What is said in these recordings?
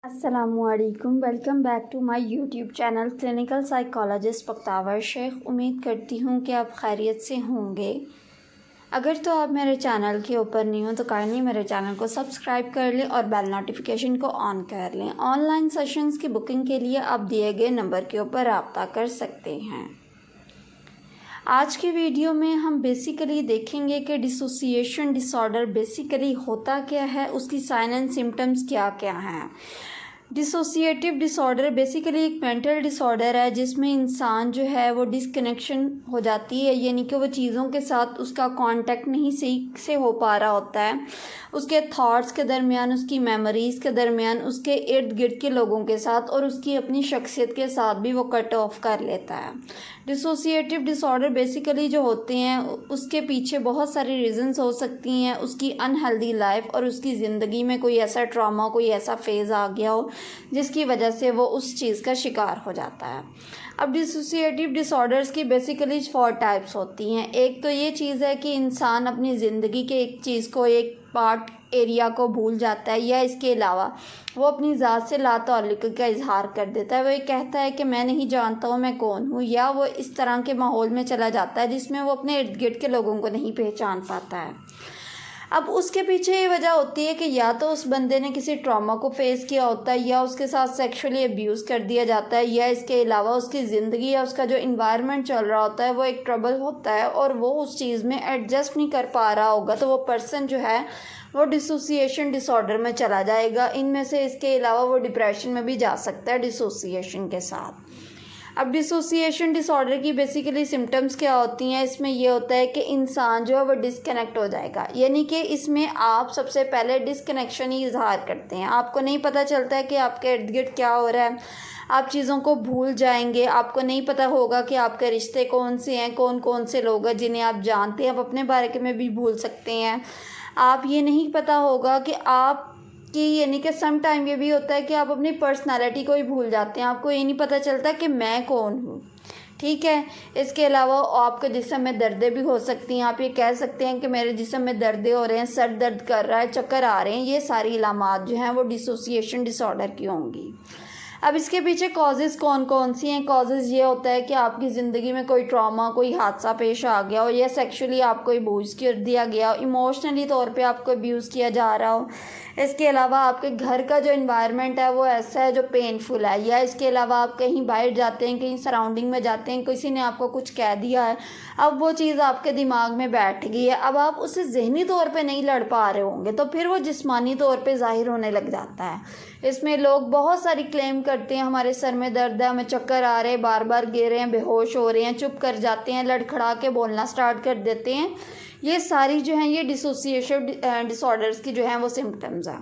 अस्सलामुअलैकुम, welcome back to my YouTube channel clinical psychologist Bakhtawar Shaikh. उम्मीद करती हूँ कि आप खैरियत से होंगे। अगर तो आप मेरे चैनल के ऊपर नहीं हो तो काइंडली मेरे चैनल को सब्सक्राइब कर लें और बेल नोटिफिकेशन को ऑन कर लें। ऑनलाइन सेशंस की बुकिंग के लिए आप दिए गए नंबर के ऊपर रब्ता कर सकते हैं। आज के वीडियो में हम बेसिकली देखेंगे कि डिसोसिएशन डिसऑर्डर बेसिकली होता क्या है, उसकी साइन एंड सिम्टम्स क्या क्या हैं। डिसोसिएटिव डिसऑर्डर बेसिकली एक मेंटल डिसऑर्डर है जिसमें इंसान जो है वो डिसकनेक्शन हो जाती है, यानी कि वो चीज़ों के साथ उसका कांटेक्ट नहीं सही से हो पा रहा होता है। उसके थॉट्स के दरमियान, उसकी मेमोरीज़ के दरमियान, उसके इर्द गिर्द के लोगों के साथ और उसकी अपनी शख्सियत के साथ भी वो कट ऑफ कर लेता है। डिसोसिएटिव डिसऑर्डर बेसिकली जो होते हैं उसके पीछे बहुत सारी रीज़न्स हो सकती हैं। उसकी अनहेल्दी लाइफ और उसकी ज़िंदगी में कोई ऐसा ट्रॉमा, कोई ऐसा फेज़ आ गया हो जिसकी वजह से वो उस चीज़ का शिकार हो जाता है। अब डिसोसिएटिव डिसऑर्डर्स की बेसिकली 4 टाइप्स होती हैं। एक तो ये चीज़ है कि इंसान अपनी ज़िंदगी के एक चीज़ को, एक पार्ट एरिया को भूल जाता है, या इसके अलावा वो अपनी ज़ात से लाताल्लुक़ का इजहार कर देता है। वो ये कहता है कि मैं नहीं जानता हूँ मैं कौन हूँ, या वो इस तरह के माहौल में चला जाता है जिसमें वो अपने इर्द गिर्द के लोगों को नहीं पहचान पाता है। अब उसके पीछे ये वजह होती है कि या तो उस बंदे ने किसी ट्रॉमा को फेस किया होता है, या उसके साथ सेक्सुअली अब्यूज़ कर दिया जाता है, या इसके अलावा उसकी ज़िंदगी या उसका जो इन्वायरमेंट चल रहा होता है वो एक ट्रबल होता है और वो उस चीज़ में एडजस्ट नहीं कर पा रहा होगा, तो वो पर्सन जो है वो डिसोसिएशन डिसऑर्डर में चला जाएगा। इनमें से इसके अलावा वो डिप्रेशन में भी जा सकता है डिसोसिएशन के साथ। अब डिसोसिएशन डिसऑर्डर की बेसिकली सिम्टम्स क्या होती हैं, इसमें ये होता है कि इंसान जो है वो डिसकनेक्ट हो जाएगा, यानी कि इसमें आप सबसे पहले डिसकनेक्शन ही इजहार करते हैं। आपको नहीं पता चलता है कि आपके इर्द गिर्द क्या हो रहा है, आप चीज़ों को भूल जाएंगे। आपको नहीं पता होगा कि आपके रिश्ते कौन से हैं, कौन कौन से लोग हैं जिन्हें आप जानते हैं, आप अपने बारे में भी भूल सकते हैं। आप ये नहीं पता होगा कि आप कि यानी कि सम टाइम ये भी होता है कि आप अपनी पर्सनालिटी को ही भूल जाते हैं। आपको ये नहीं पता चलता कि मैं कौन हूँ, ठीक है। इसके अलावा आपके जिस्म में दर्दें भी हो सकती हैं। आप ये कह सकते हैं कि मेरे जिस्म में दर्दें हो रहे हैं, सर दर्द कर रहा है, चक्कर आ रहे हैं। ये सारी इलामात जो हैं वो डिसोसिएशन डिसऑर्डर की होंगी। अब इसके पीछे कॉजेज़ कौन कौन सी हैं। कॉजेज़ ये होता है कि आपकी ज़िंदगी में कोई ट्रॉमा, कोई हादसा पेश आ गया हो, या सेक्सुअली आपको अब्यूज़ कर दिया गया हो, इमोशनली तौर पे आपको अब्यूज़ किया जा रहा हो। इसके अलावा आपके घर का जो इन्वायरमेंट है वो ऐसा है जो पेनफुल है, या इसके अलावा आप कहीं बाहर जाते हैं, कहीं सराउंडिंग में जाते हैं, किसी ने आपको कुछ कह दिया है, अब वो चीज़ आपके दिमाग में बैठ गई है। अब आप उससे ज़हनी तौर पे नहीं लड़ पा रहे होंगे, तो फिर वो जिस्मानी तौर पे ज़ाहिर होने लग जाता है। इसमें लोग बहुत सारी क्लेम करते हैं, हमारे सर में दर्द है, हमें चक्कर आ रहे हैं, बार बार गिर रहे हैं, बेहोश हो रहे हैं, चुप कर जाते हैं, लड़खड़ा के बोलना स्टार्ट कर देते हैं। ये सारी जो हैं ये डिसोसिएशन डिसऑर्डर्स की जो हैं वो सिम्टम्स हैं।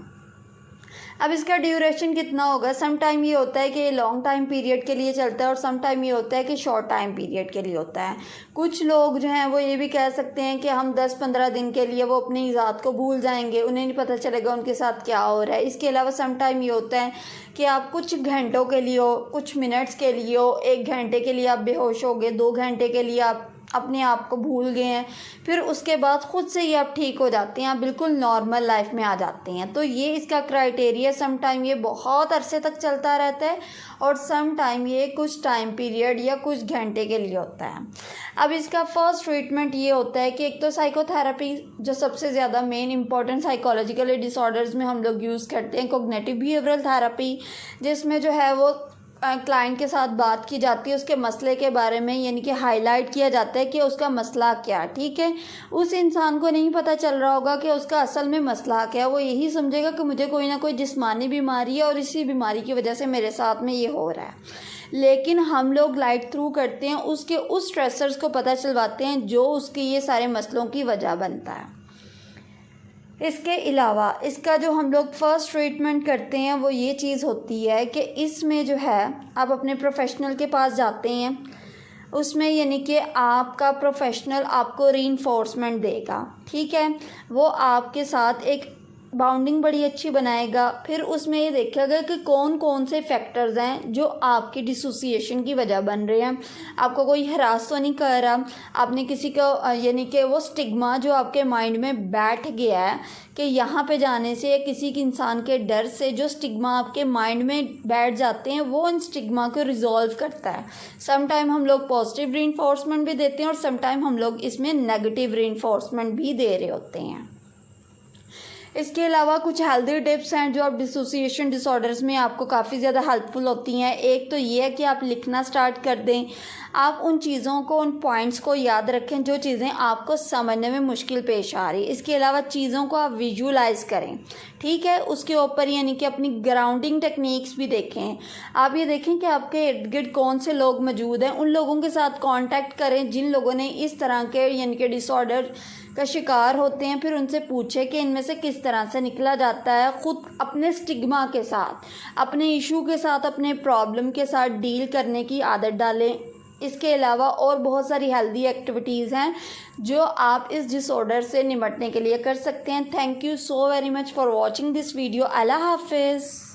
अब इसका ड्यूरेशन कितना होगा। सम टाइम ये होता है कि ये लॉन्ग टाइम पीरियड के लिए चलता है और सम टाइम ये होता है कि शॉर्ट टाइम पीरियड के लिए होता है। कुछ लोग जो हैं वो ये भी कह सकते हैं कि हम 10-15 दिन के लिए वो अपनी ज़ात को भूल जाएंगे, उन्हें नहीं पता चलेगा उनके साथ क्या हो रहा है। इसके अलावा सम टाइम ये होता है कि आप कुछ घंटों के लिए हो, कुछ मिनट्स के लिए हो, 1 घंटे के लिए आप बेहोश हो गए, 2 घंटे के लिए आप अपने आप को भूल गए हैं, फिर उसके बाद ख़ुद से ही आप ठीक हो जाते हैं, आप बिल्कुल नॉर्मल लाइफ में आ जाते हैं। तो ये इसका क्राइटेरिया। सम टाइम ये बहुत अरसे तक चलता रहता है और सम टाइम ये कुछ टाइम पीरियड या कुछ घंटे के लिए होता है। अब इसका फर्स्ट ट्रीटमेंट ये होता है कि एक तो साइकोथेरेपी, जो सबसे ज़्यादा मेन इंपॉर्टेंट साइकोलॉजिकल डिसऑर्डर्स में हम लोग यूज़ करते हैं, कोग्निटिव बिहेवियरल थेरेपी, जिसमें जो है वो क्लाइंट के साथ बात की जाती है उसके मसले के बारे में, यानी कि हाईलाइट किया जाता है कि उसका मसला क्या, ठीक है। उस इंसान को नहीं पता चल रहा होगा कि उसका असल में मसला क्या है। वो यही समझेगा कि मुझे कोई ना कोई जिस्मानी बीमारी है और इसी बीमारी की वजह से मेरे साथ में ये हो रहा है। लेकिन हम लोग लाइट थ्रू करते हैं, उसके उस स्ट्रेसर्स को पता चलवाते हैं जो उसके ये सारे मसलों की वजह बनता है। इसके अलावा इसका जो हम लोग फर्स्ट ट्रीटमेंट करते हैं वो ये चीज़ होती है कि इसमें जो है आप अपने प्रोफेशनल के पास जाते हैं, उसमें यानी कि आपका प्रोफेशनल आपको रीइंफोर्समेंट देगा, ठीक है। वो आपके साथ एक बाउंडिंग बड़ी अच्छी बनाएगा। फिर उसमें ये देखेगा कि कौन कौन से फैक्टर्स हैं जो आपकी डिसोसिएशन की वजह बन रहे हैं। आपको कोई हरास तो नहीं कर रहा, आपने किसी को यानी कि वो स्टिग्मा जो आपके माइंड में बैठ गया है कि यहाँ पे जाने से या किसी के इंसान के डर से जो स्टिग्मा आपके माइंड में बैठ जाते हैं, वो इन स्टिग्मा को रिजॉल्व करता है। सम टाइम हम लोग पॉजिटिव रीइंफोर्समेंट भी देते हैं और सम टाइम हम लोग इसमें नेगेटिव रीइंफोर्समेंट भी दे रहे होते हैं। इसके अलावा कुछ हेल्दी टिप्स हैं जो आप डिसोसिएशन डिसऑर्डर्स में आपको काफ़ी ज़्यादा हेल्पफुल होती हैं। एक तो ये है कि आप लिखना स्टार्ट कर दें। आप उन चीज़ों को, उन पॉइंट्स को याद रखें जो चीज़ें आपको समझने में मुश्किल पेश आ रही है। इसके अलावा चीज़ों को आप विजुअलाइज करें, ठीक है। उसके ऊपर यानी कि अपनी ग्राउंडिंग टेक्निक्स भी देखें। आप ये देखें कि आपके इर्द गिर्द कौन से लोग मौजूद हैं, उन लोगों के साथ कांटेक्ट करें जिन लोगों ने इस तरह के यानी कि डिसऑर्डर का शिकार होते हैं। फिर उनसे पूछें कि इनमें से किस तरह से निकला जाता है। ख़ुद अपने स्टिग्मा के साथ, अपने इशू के साथ, अपने प्रॉब्लम के साथ डील करने की आदत डालें। इसके अलावा और बहुत सारी हेल्दी एक्टिविटीज़ हैं जो आप इस डिसऑर्डर से निपटने के लिए कर सकते हैं। Thank you so very much for watching this video. अल्लाह हाफिज़।